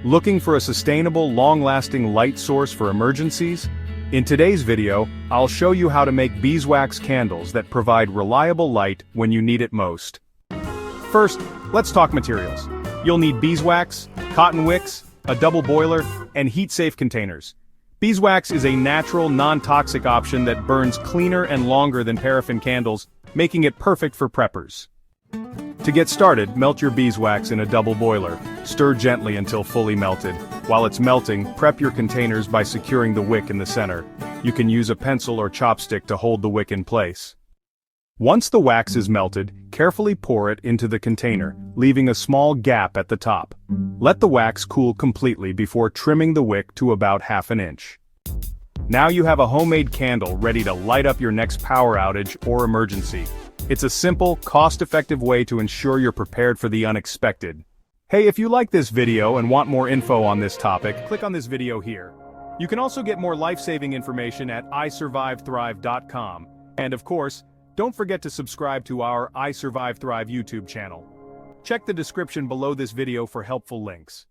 Looking for a sustainable, long-lasting light source for emergencies? In today's video, I'll show you how to make beeswax candles that provide reliable light when you need it most. First, let's talk materials. You'll need beeswax, cotton wicks, a double boiler, and heat-safe containers. Beeswax is a natural, non-toxic option that burns cleaner and longer than paraffin candles, making it perfect for preppers. To get started, melt your beeswax in a double boiler. Stir gently until fully melted. While it's melting, prep your containers by securing the wick in the center. You can use a pencil or chopstick to hold the wick in place. Once the wax is melted, carefully pour it into the container, leaving a small gap at the top. Let the wax cool completely before trimming the wick to about ½ inch. Now you have a homemade candle ready to light up your next power outage or emergency. It's a simple, cost-effective way to ensure you're prepared for the unexpected. Hey, if you like this video and want more info on this topic, click on this video here. You can also get more life-saving information at isurvivethrive.com. And of course, don't forget to subscribe to our I Survive Thrive YouTube channel. Check the description below this video for helpful links.